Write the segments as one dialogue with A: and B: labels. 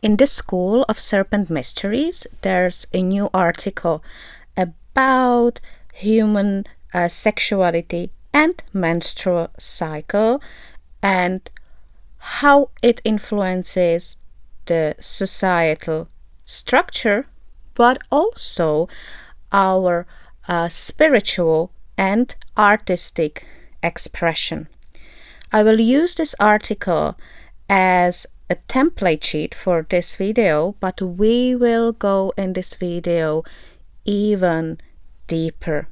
A: In the School of Serpent Mysteries, there's a new article about human sexuality and menstrual cycle and how it influences the societal structure, but also our spiritual and artistic expression. I will use this article as a template sheet for this video, but we will go in this video even deeper.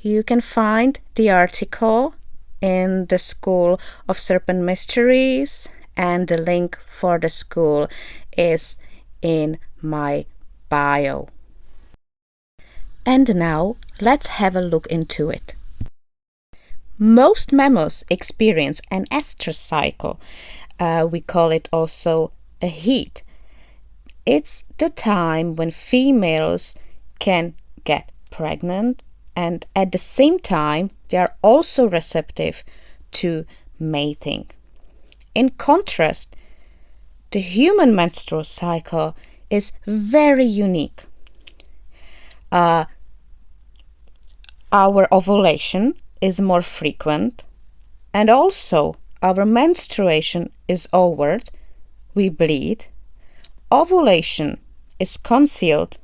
A: You can find the article in the School of Serpent Mysteries, and the link for the school is in my bio. And now let's have a look into it. Most mammals experience an estrous cycle. We call it also a heat. It's the time when females can get pregnant, and at the same time they are also receptive to mating. In contrast, the human menstrual cycle is very unique. Our ovulation is more frequent, and also our menstruation is overt, we bleed, ovulation is concealed,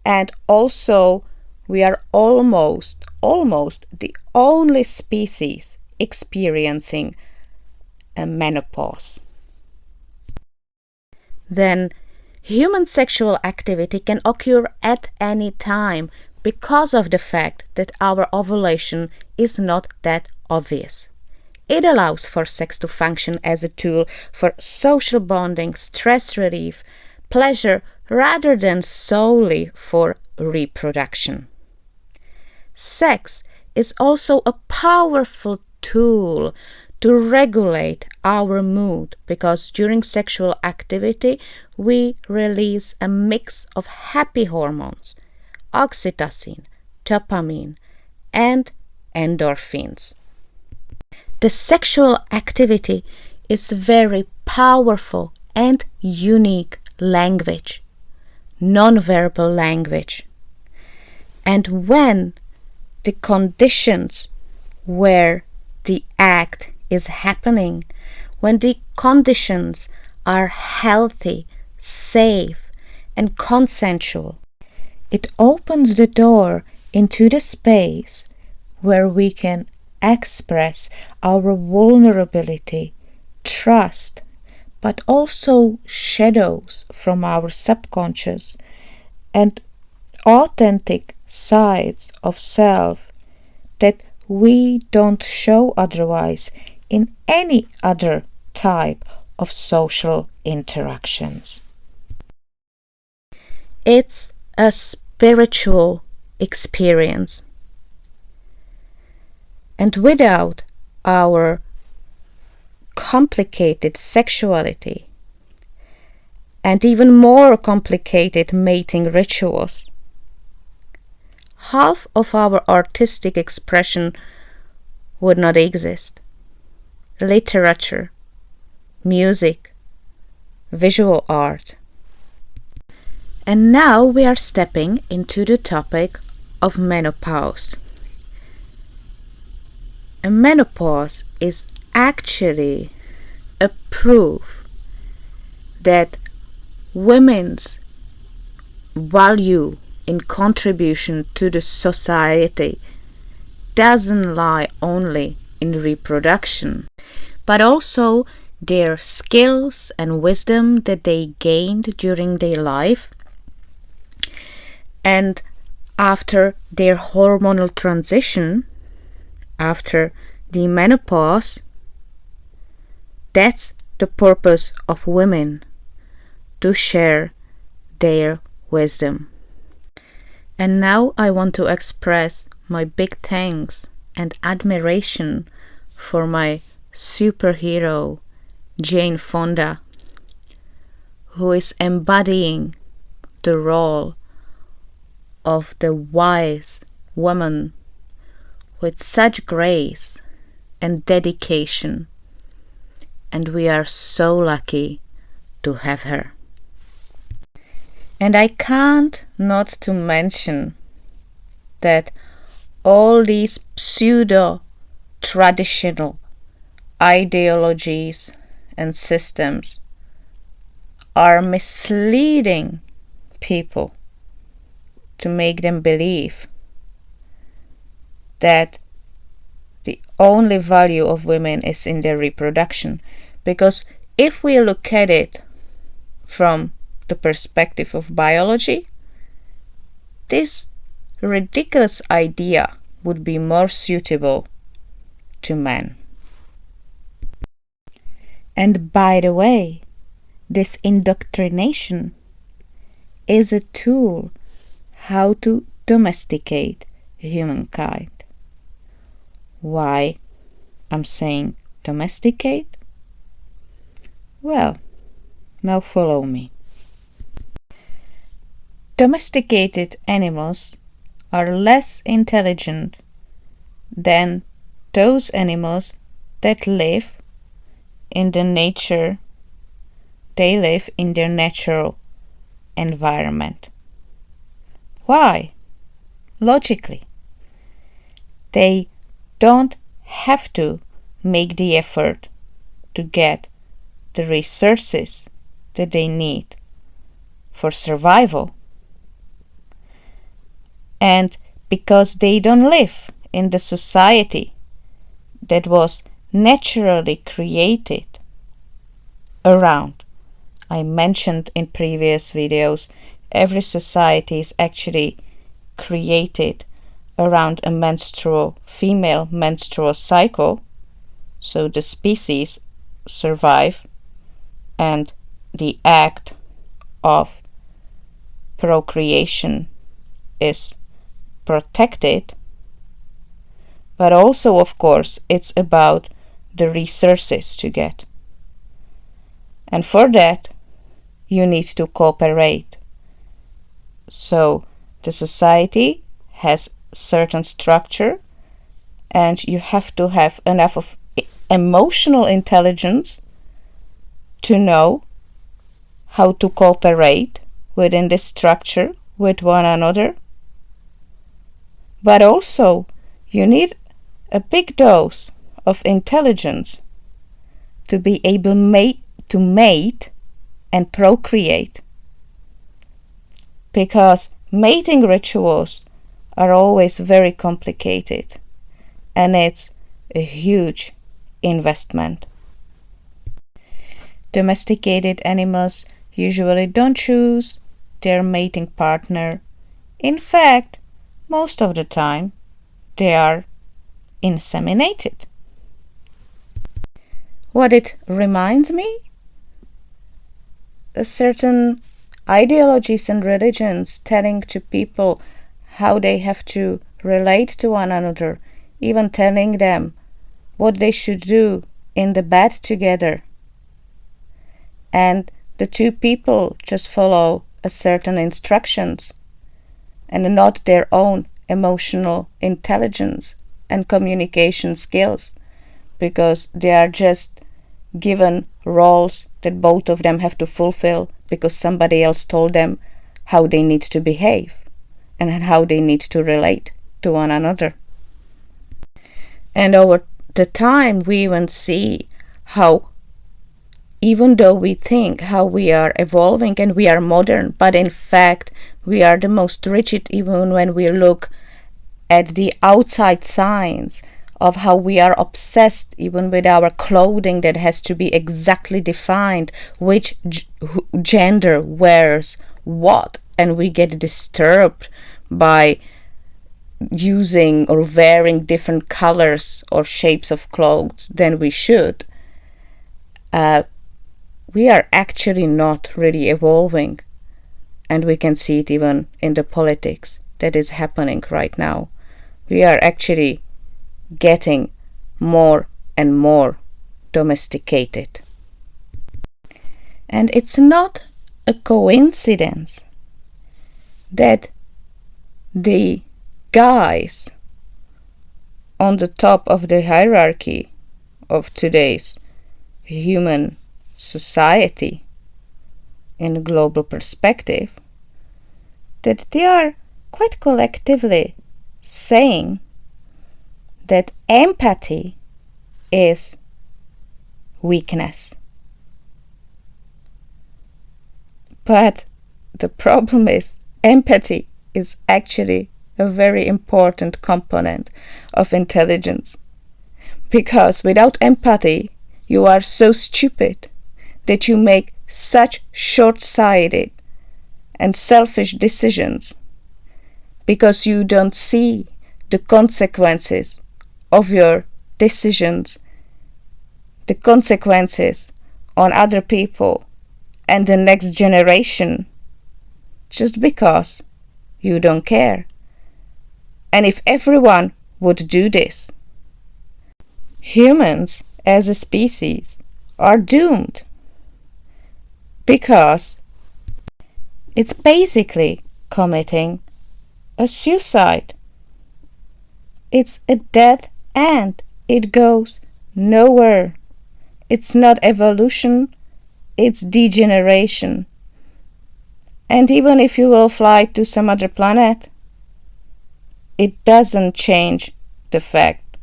A: and also we are almost the only species experiencing a menopause. Then human sexual activity can occur at any time because of the fact that our ovulation is not that obvious. It allows for sex to function as a tool for social bonding, stress relief, pleasure, rather than solely for reproduction. Sex is also a powerful tool to regulate our mood, because during sexual activity we release a mix of happy hormones, oxytocin, dopamine, and endorphins. The sexual activity is very powerful and unique language, non-verbal language. And when the conditions where the act is happening, when the conditions are healthy, safe, and consensual, it opens the door into the space where we can express our vulnerability, trust, but also shadows from our subconscious and authentic sides of self that we don't show otherwise in any other type of social interactions. It's a spiritual experience. And without our complicated sexuality and even more complicated mating rituals, half of our artistic expression would not exist. Literature, music, visual art. And now we are stepping into the topic of menopause. A menopause is actually a proof that women's value in contribution to the society doesn't lie only in reproduction, but also their skills and wisdom that they gained during their life, and after their hormonal transition, after the menopause. That's the purpose of women, to share their wisdom. And now I want to express my big thanks and admiration for my superhero, Jane Fonda, who is embodying the role of the wise woman with such grace and dedication. And we are so lucky to have her. And I can't not to mention that all these pseudo-traditional ideologies and systems are misleading people to make them believe that the only value of women is in their reproduction. Because if we look at it from the perspective of biology, this ridiculous idea would be more suitable to men. And by the way, this indoctrination is a tool how to domesticate humankind. Why I'm saying domesticate? Well, now follow me. Domesticated animals are less intelligent than those animals that live in the nature, they live in their natural environment. Why? Logically, they don't have to make the effort to get the resources that they need for survival. And because they don't live in the society that was naturally created around. I mentioned in previous videos, every society is actually created around a female menstrual cycle, so the species survive and the act of procreation is protected. But also, of course, it's about the resources to get. And for that, you need to cooperate. So the society has certain structure, and you have to have enough of emotional intelligence to know how to cooperate within this structure with one another. But also, you need a big dose of intelligence to be able to mate and procreate. Because mating rituals are always very complicated, and it's a huge investment. Domesticated animals usually don't choose their mating partner. In fact, most of the time, they are inseminated. What it reminds me? Certain ideologies and religions telling to people how they have to relate to one another, even telling them what they should do in the bed together. And the two people just follow a certain instructions and not their own emotional intelligence and communication skills, because they are just given roles that both of them have to fulfill because somebody else told them how they need to behave and how they need to relate to one another. And over the time, we even see how, even though we think how we are evolving and we are modern, but in fact we are the most rigid even when we look at the outside signs of how we are obsessed even with our clothing that has to be exactly defined which gender wears what, and we get disturbed by using or wearing different colors or shapes of clothes than we should. We are actually not really evolving, and we can see it even in the politics that is happening right now. We are actually getting more and more domesticated. And it's not a coincidence that the guys on the top of the hierarchy of today's human society in a global perspective, that they are quite collectively saying that empathy is weakness. But the problem is, empathy is actually a very important component of intelligence. Because without empathy, you are so stupid that you make such short-sighted and selfish decisions because you don't see the consequences of your decisions, the consequences on other people and the next generation, just because you don't care. And if everyone would do this, humans as a species are doomed, because it's basically committing a suicide. It's a dead end. It goes nowhere. It's not evolution, it's degeneration. And even if you will fly to some other planet, it doesn't change the fact.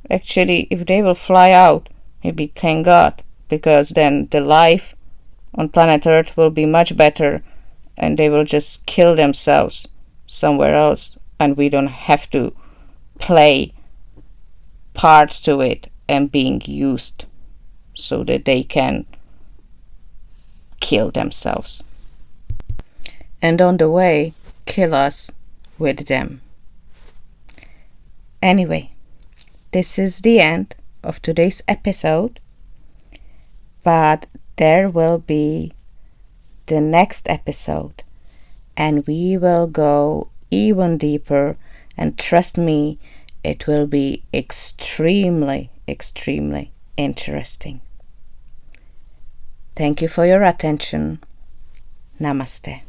A: Actually, if they will fly out, maybe thank God, because then the life on planet Earth will be much better and they will just kill themselves somewhere else and we don't have to play part to it and being used so that they can kill themselves. And on the way, kill us with them. Anyway, this is the end of today's episode, but there will be the next episode and we will go even deeper, and trust me, it will be extremely, extremely interesting. Thank you for your attention. Namaste.